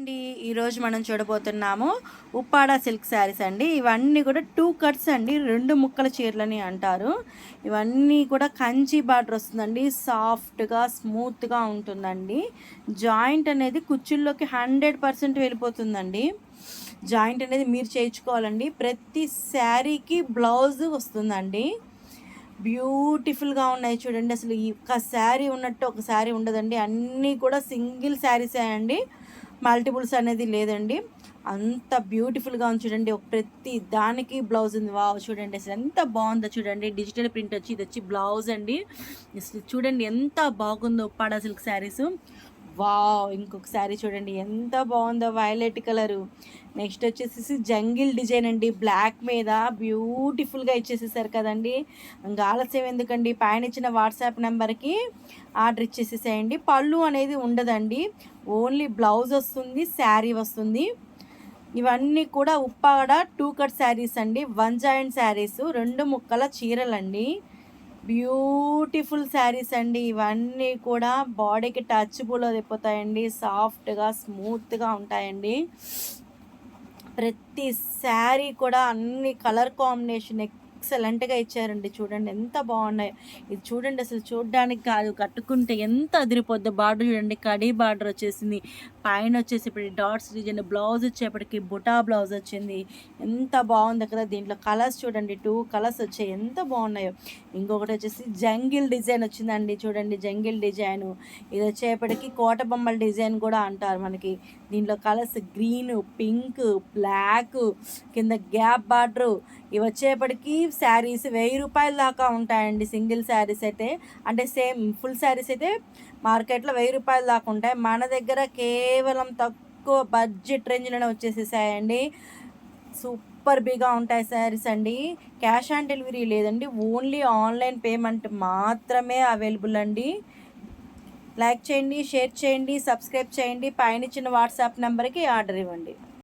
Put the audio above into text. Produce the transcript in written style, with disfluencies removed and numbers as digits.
అండి ఈరోజు మనం చూడబోతున్నాము ఉప్పాడ సిల్క్ శారీస్ అండి. ఇవన్నీ కూడా 2 కట్స్ అండి, 2 ముక్కల చీరలని అంటారు. ఇవన్నీ కూడా కంచి బార్డర్ వస్తుందండి, సాఫ్ట్గా స్మూత్గా ఉంటుందండి. జాయింట్ అనేది కుచ్చుల్లోకి 100% వెళ్ళిపోతుందండి. జాయింట్ అనేది మీరు చేయించుకోవాలండి. ప్రతి శారీకి బ్లౌజ్ వస్తుందండి. బ్యూటిఫుల్గా ఉన్నాయి చూడండి. అసలు ఈ ఒక్క శారీ ఉన్నట్టు ఒక శారీ ఉండదండి. అన్నీ కూడా సింగిల్ శారీసే అండి, మల్టిపుల్స్ అనేది లేదండి. అంత బ్యూటిఫుల్గా ఉంది చూడండి. ప్రతి దానికి బ్లౌజ్ ఉంది. వావ్ చూడండి అసలు ఎంత బాగుందో చూడండి. డిజిటల్ ప్రింట్ వచ్చి ఇది వచ్చి బ్లౌజ్ అండి. అసలు చూడండి ఎంత బాగుందో ఉప్పాడ సిల్క్ శారీస్. వావ్ ఇంకొక శారీ చూడండి ఎంత బాగుందో, వైలెట్ కలరు. నెక్స్ట్ వచ్చేసి జంగిల్ డిజైన్ అండి, బ్లాక్ మీద బ్యూటిఫుల్గా ఇచ్చేసేసారు కదండి. ఇంకా ఆలస్యం ఎందుకండి, పైన ఇచ్చిన వాట్సాప్ నెంబర్కి ఆర్డర్ ఇచ్చేసేసేయండి. పళ్ళు అనేది ఉండదండి, ఓన్లీ బ్లౌజ్ వస్తుంది, శారీ వస్తుంది. ఇవన్నీ కూడా ఉప్పాడ 2 కట్ శారీస్ అండి, 1 జాయింట్ శారీస్, 2 ముక్కల చీరలండి. బ్యూటిఫుల్ శారీస్ అండి. ఇవన్నీ కూడా బాడీకి టచబుల్ అయిపోతాయండి, సాఫ్ట్గా స్మూత్గా ఉంటాయండి. ప్రతి శారీ కూడా అన్ని కలర్ కాంబినేషన్ ఎక్సలెంట్గా ఇచ్చారండి. చూడండి ఎంత బాగున్నాయి. ఇది చూడండి అసలు చూడడానికి కాదు, కట్టుకుంటే ఎంత అదిరిపోద్ది. బార్డర్ చూడండి, కడీ బార్డర్ వచ్చేసింది. పైన వచ్చేసి ఇప్పుడు డాట్స్ డిజైన్, బ్లౌజ్ వచ్చేప్పటికి బుటా బ్లౌజ్ వచ్చింది. ఎంత బాగుంది కదా. దీంట్లో కలర్స్ చూడండి, 2 కలర్స్ వచ్చాయి, ఎంత బాగున్నాయో. ఇంకొకటి వచ్చేసి జంగిల్ డిజైన్ వచ్చిందండి. చూడండి జంగిల్ డిజైన్. ఇది వచ్చేప్పటికి కోట బొమ్మల డిజైన్ కూడా అంటారు మనకి. దీంట్లో కలర్స్ గ్రీన్, పింక్, బ్లాక్, కింద గ్యాప్ బార్డరు. ఇవి వచ్చేప్పటికి శారీస్ 1000 రూపాయల దాకా ఉంటాయండి. సింగిల్ శారీస్ అయితే, అంటే సేమ్ ఫుల్ శారీస్ అయితే మార్కెట్లో 1000 రూపాయల దాకా ఉంటాయి. మన దగ్గర కేవలం తక్కువ బడ్జెట్ రేంజ్లోనే వచ్చేసేసాయండి. సూపర్ బిగా ఉంటాయి శారీస్ అండి. క్యాష్ ఆన్ డెలివరీ లేదండి, ఓన్లీ ఆన్లైన్ పేమెంట్ మాత్రమే అవైలబుల్ అండి. లైక్ చేయండి, షేర్ చేయండి, సబ్స్క్రైబ్ చేయండి, పైన ఇచ్చిన వాట్సాప్ నెంబర్కి ఆర్డర్ ఇవ్వండి.